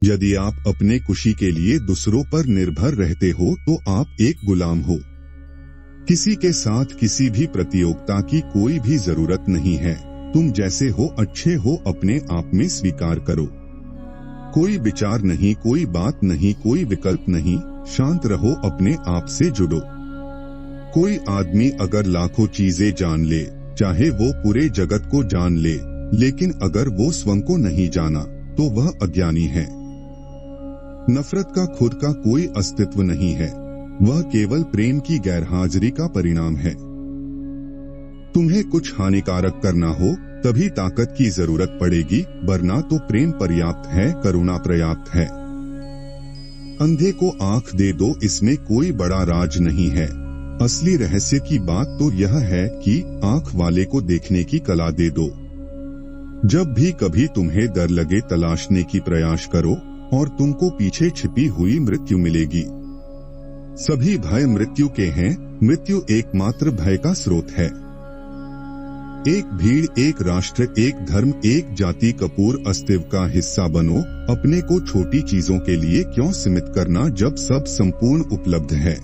यदि आप अपने खुशी के लिए दूसरों पर निर्भर रहते हो तो आप एक गुलाम हो। किसी के साथ किसी भी प्रतियोगिता की कोई भी जरूरत नहीं है। तुम जैसे हो अच्छे हो, अपने आप में स्वीकार करो। कोई विचार नहीं, कोई बात नहीं, कोई विकल्प नहीं। शांत रहो, अपने आप से जुड़ो। कोई आदमी अगर लाखों चीजें जान ले, चाहे वो पूरे जगत को जान ले, लेकिन अगर वो स्वयं को नहीं जाना तो वह अज्ञानी है। नफरत का खुद का कोई अस्तित्व नहीं है, वह केवल प्रेम की गैरहाजिरी का परिणाम है। तुम्हें कुछ हानिकारक करना हो तभी ताकत की जरूरत पड़ेगी, वरना तो प्रेम पर्याप्त है, करुणा पर्याप्त है। अंधे को आंख दे दो, इसमें कोई बड़ा राज नहीं है। असली रहस्य की बात तो यह है कि आंख वाले को देखने की कला दे दो। जब भी कभी तुम्हें डर लगे, तलाशने की प्रयास करो और तुमको पीछे छिपी हुई मृत्यु मिलेगी। सभी भय मृत्यु के हैं, मृत्यु एकमात्र भय का स्रोत है। एक भीड़, एक राष्ट्र, एक धर्म, एक जाति कपूर अस्तित्व का हिस्सा बनो। अपने को छोटी चीजों के लिए क्यों सीमित करना जब सब संपूर्ण उपलब्ध है।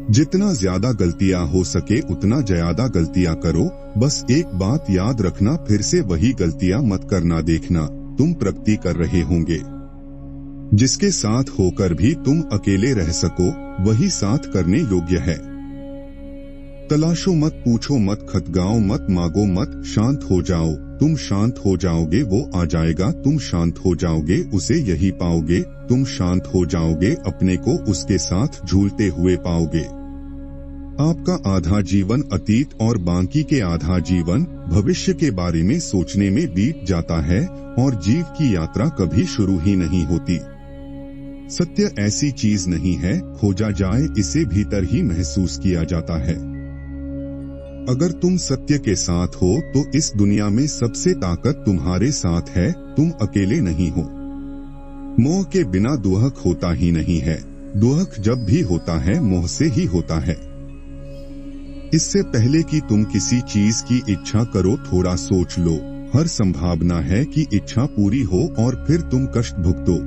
जितना ज्यादा गलतियां हो सके उतना ज्यादा गलतियां करो। बस एक बात याद रखना, फिर से वही गलतियां मत करना। देखना तुम प्रगति कर रहे होंगे। जिसके साथ होकर भी तुम अकेले रह सको वही साथ करने योग्य है। तलाशो मत, पूछो मत, खतगाओ मत, मांगो मत, शांत हो जाओ। तुम शांत हो जाओगे वो आ जाएगा, तुम शांत हो जाओगे उसे यही पाओगे। तुम शांत हो जाओगे अपने को उसके साथ झूलते हुए पाओगे। आपका आधा जीवन अतीत और बाकी के आधा जीवन भविष्य के बारे में सोचने में बीत जाता है और जीव की यात्रा कभी शुरू ही नहीं होती। सत्य ऐसी चीज नहीं है खोजा जाए, इसे भीतर ही महसूस किया जाता है। अगर तुम सत्य के साथ हो तो इस दुनिया में सबसे ताकत तुम्हारे साथ है, तुम अकेले नहीं हो। मोह के बिना दुहक होता ही नहीं है, दुहक जब भी होता है मोह से ही होता है। इससे पहले कि तुम किसी चीज की इच्छा करो थोड़ा सोच लो, हर संभावना है कि इच्छा पूरी हो और फिर तुम कष्ट भुगतो।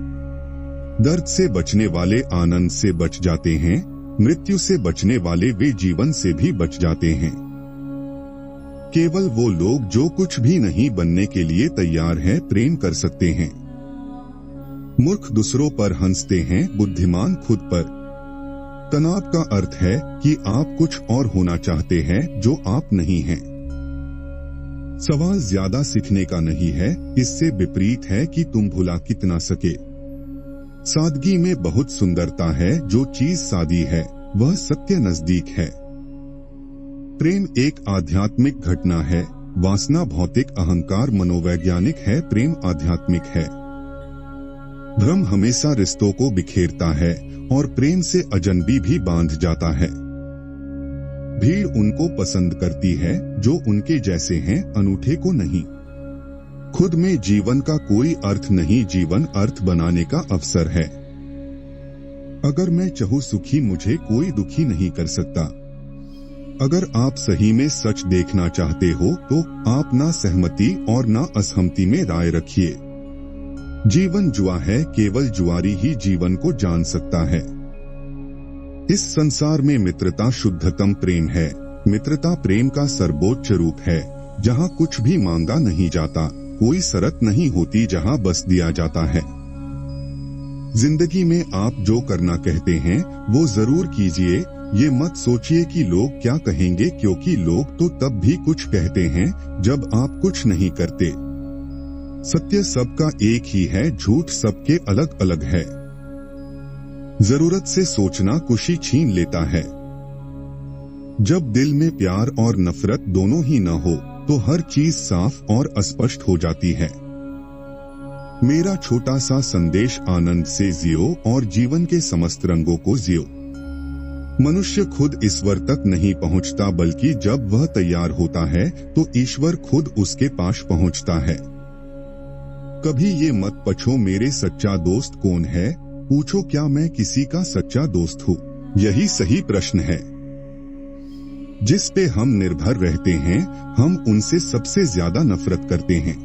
दर्द से बचने वाले आनंद से बच जाते हैं, मृत्यु से बचने वाले वे जीवन से भी बच जाते हैं। केवल वो लोग जो कुछ भी नहीं बनने के लिए तैयार हैं प्रेम कर सकते हैं। मूर्ख दूसरों पर हंसते हैं, बुद्धिमान खुद पर। तनाव का अर्थ है कि आप कुछ और होना चाहते हैं जो आप नहीं हैं। सवाल ज्यादा सीखने का नहीं है, इससे विपरीत है कि तुम भुला कितना सके। सादगी में बहुत सुंदरता है, जो चीज सादी है वह सत्य नजदीक है। प्रेम एक आध्यात्मिक घटना है, वासना भौतिक, अहंकार मनोवैज्ञानिक है, प्रेम आध्यात्मिक है। भ्रम हमेशा रिश्तों को बिखेरता है और प्रेम से अजनबी भी बांध जाता है। भीड़ उनको पसंद करती है जो उनके जैसे हैं, अनूठे को नहीं। खुद में जीवन का कोई अर्थ नहीं, जीवन अर्थ बनाने का अवसर है। अगर मैं चाहूं सुखी, मुझे कोई दुखी नहीं कर सकता। अगर आप सही में सच देखना चाहते हो तो आप ना सहमति और ना असहमति में राय रखिए। जीवन जुआ है, केवल जुआरी ही जीवन को जान सकता है। इस संसार में मित्रता शुद्धतम प्रेम है। मित्रता प्रेम का सर्वोच्च रूप है, जहाँ कुछ भी मांगा नहीं जाता, कोई शर्त नहीं होती, जहाँ बस दिया जाता है। जिंदगी में आप जो करना कहते हैं वो जरूर कीजिए। ये मत सोचिए कि लोग क्या कहेंगे, क्योंकि लोग तो तब भी कुछ कहते हैं जब आप कुछ नहीं करते। सत्य सबका एक ही है, झूठ सबके अलग अलग है। जरूरत से सोचना खुशी छीन लेता है। जब दिल में प्यार और नफरत दोनों ही न हो तो हर चीज साफ और अस्पष्ट हो जाती है। मेरा छोटा सा संदेश, आनंद से जियो और जीवन के समस्त रंगों को जियो। मनुष्य खुद ईश्वर तक नहीं पहुंचता, बल्कि जब वह तैयार होता है तो ईश्वर खुद उसके पास पहुंचता है। कभी ये मत पूछो मेरे सच्चा दोस्त कौन है, पूछो क्या मैं किसी का सच्चा दोस्त हूँ। यही सही प्रश्न है। जिस पे हम निर्भर रहते हैं हम उनसे सबसे ज्यादा नफरत करते हैं।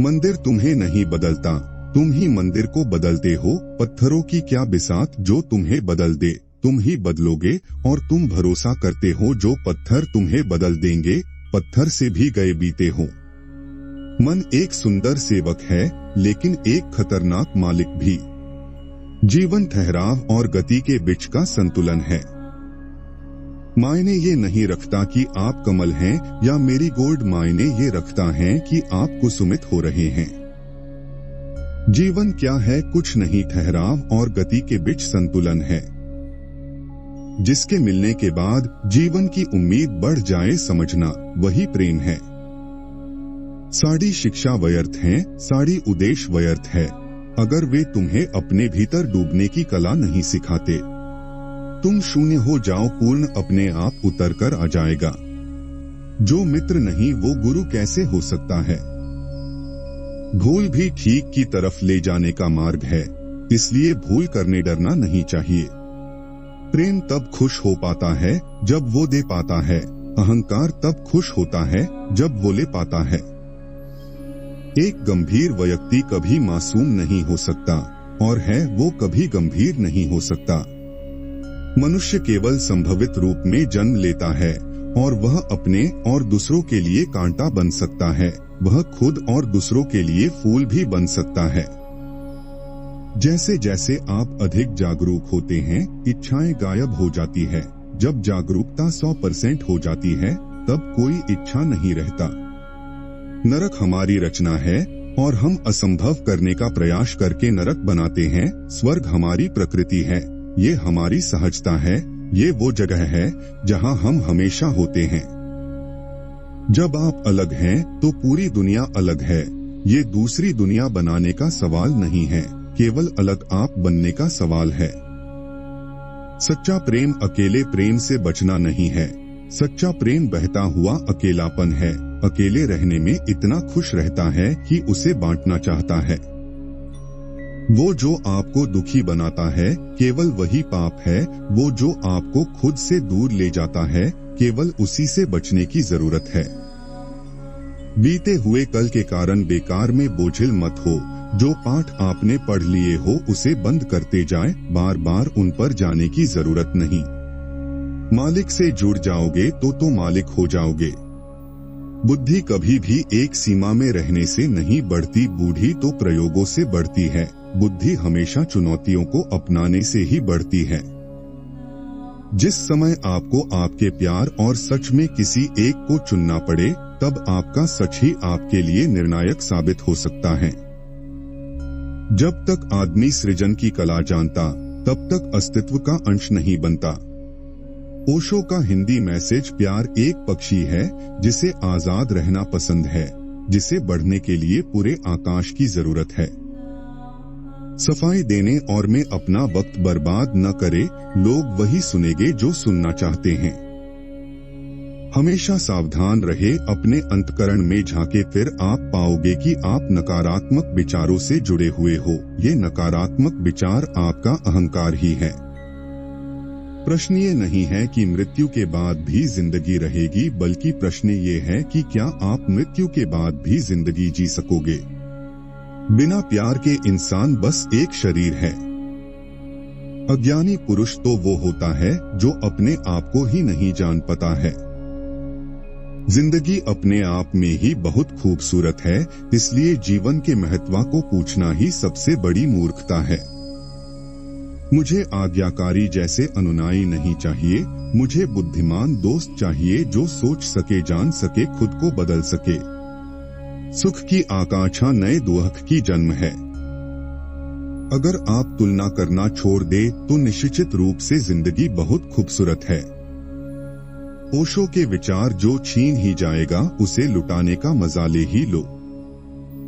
मंदिर तुम्हें नहीं बदलता, तुम ही मंदिर को बदलते हो, पत्थरों की क्या बिसात जो तुम्हें बदल दे। तुम ही बदलोगे और तुम भरोसा करते हो जो पत्थर तुम्हें बदल देंगे, पत्थर से भी गए बीते हो। मन एक सुंदर सेवक है लेकिन एक खतरनाक मालिक भी। जीवन ठहराव और गति के बीच का संतुलन है। मायने ये नहीं रखता कि आप कमल हैं या मेरीगोल्ड, मायने ये रखता है कि आप कुसुमित हो रहे हैं। जीवन क्या है? कुछ नहीं, ठहराव और गति के बीच संतुलन है, जिसके मिलने के बाद जीवन की उम्मीद बढ़ जाए, समझना वही प्रेम है। सारी शिक्षा व्यर्थ है, सारी उद्देश्य व्यर्थ है, अगर वे तुम्हें अपने भीतर डूबने की कला नहीं सिखाते। तुम शून्य हो जाओ, पूर्ण अपने आप उतर कर आ जाएगा। जो मित्र नहीं वो गुरु कैसे हो सकता है? भूल भी ठीक की तरफ ले जाने का मार्ग है, इसलिए भूल करने डरना नहीं चाहिए। प्रेम तब खुश हो पाता है जब वो दे पाता है, अहंकार तब खुश होता है जब वो ले पाता है। एक गंभीर व्यक्ति कभी मासूम नहीं हो सकता और है वो कभी गंभीर नहीं हो सकता। मनुष्य केवल संभवित रूप में जन्म लेता है और वह अपने और दूसरों के लिए कांटा बन सकता है, वह खुद और दूसरों के लिए फूल भी बन सकता है। जैसे जैसे आप अधिक जागरूक होते हैं, इच्छाएं गायब हो जाती है। जब जागरूकता 100% हो जाती है तब कोई इच्छा नहीं रहता। नरक हमारी रचना है और हम असंभव करने का प्रयास करके नरक बनाते हैं। स्वर्ग हमारी प्रकृति है, ये हमारी सहजता है, ये वो जगह है जहां हम हमेशा होते हैं। जब आप अलग हैं तो पूरी दुनिया अलग है। ये दूसरी दुनिया बनाने का सवाल नहीं है, केवल अलग आप बनने का सवाल है। सच्चा प्रेम अकेले प्रेम से बचना नहीं है। सच्चा प्रेम बहता हुआ अकेलापन है, अकेले रहने में इतना खुश रहता है कि उसे बांटना चाहता है। वो जो आपको दुखी बनाता है केवल वही पाप है, वो जो आपको खुद से दूर ले जाता है केवल उसी से बचने की जरूरत है। बीते हुए कल के कारण बेकार में बोझिल मत हो। जो पाठ आपने पढ़ लिए हो उसे बंद करते जाएं, बार बार उन पर जाने की जरूरत नहीं। मालिक से जुड़ जाओगे तो मालिक हो जाओगे। बुद्धि कभी भी एक सीमा में रहने से नहीं बढ़ती, बूढ़ी तो प्रयोगों से बढ़ती है। बुद्धि हमेशा चुनौतियों को अपनाने से ही बढ़ती है। जिस समय आपको आपके प्यार और सच में किसी एक को चुनना पड़े, तब आपका सच ही आपके लिए निर्णायक साबित हो सकता है। जब तक आदमी सृजन की कला जानता, तब तक अस्तित्व का अंश नहीं बनता। ओशो का हिंदी मैसेज, प्यार एक पक्षी है जिसे आजाद रहना पसंद है, जिसे बढ़ने के लिए पूरे आकाश की जरूरत है। सफाई देने और में अपना वक्त बर्बाद न करे, लोग वही सुनेंगे जो सुनना चाहते हैं। हमेशा सावधान रहे, अपने अंतकरण में झांके, फिर आप पाओगे कि आप नकारात्मक विचारों से जुड़े हुए हो। ये नकारात्मक विचार आपका अहंकार ही है। प्रश्न ये नहीं है कि मृत्यु के बाद भी जिंदगी रहेगी, बल्कि प्रश्न ये है कि क्या आप मृत्यु के बाद भी जिंदगी जी सकोगे। बिना प्यार के इंसान बस एक शरीर है। अज्ञानी पुरुष तो वो होता है जो अपने आप को ही नहीं जान पाता है। जिंदगी अपने आप में ही बहुत खूबसूरत है, इसलिए जीवन के महत्व को पूछना ही सबसे बड़ी मूर्खता है। मुझे आज्ञाकारी जैसे अनुयायी नहीं चाहिए, मुझे बुद्धिमान दोस्त चाहिए जो सोच सके, जान सके, खुद को बदल सके। सुख की आकांक्षा नए दुख की जन्म है। अगर आप तुलना करना छोड़ दे तो निश्चित रूप से जिंदगी बहुत खूबसूरत है। ओशो के विचार, जो छीन ही जाएगा उसे लुटाने का मजा ले ही लो।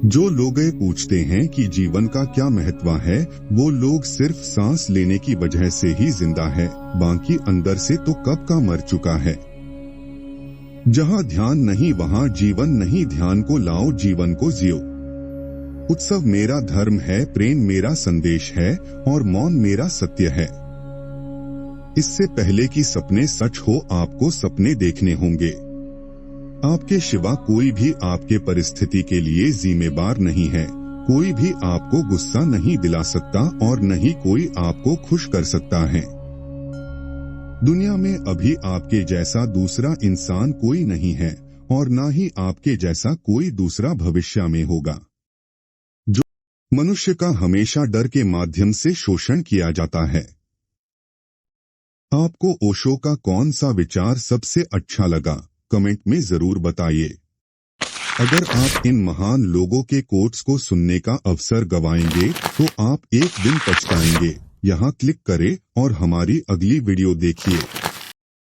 जो लोग पूछते हैं कि जीवन का क्या महत्व है, वो लोग सिर्फ सांस लेने की वजह से ही जिंदा है, बाकी अंदर से तो कब का मर चुका है। जहां ध्यान नहीं वहां जीवन नहीं, ध्यान को लाओ, जीवन को जियो। उत्सव मेरा धर्म है, प्रेम मेरा संदेश है और मौन मेरा सत्य है। इससे पहले कि सपने सच हो, आपको सपने देखने होंगे। आपके सिवा कोई भी आपके परिस्थिति के लिए जिम्मेदार नहीं है। कोई भी आपको गुस्सा नहीं दिला सकता और न ही कोई आपको खुश कर सकता है। दुनिया में अभी आपके जैसा दूसरा इंसान कोई नहीं है और ना ही आपके जैसा कोई दूसरा भविष्य में होगा। जो मनुष्य का हमेशा डर के माध्यम से शोषण किया जाता है। आपको ओशो का कौन सा विचार सबसे अच्छा लगा, कमेंट में जरूर बताइए। अगर आप इन महान लोगों के कोट्स को सुनने का अवसर गवाएंगे तो आप एक दिन पछताएंगे। यहाँ क्लिक करें और हमारी अगली वीडियो देखिए।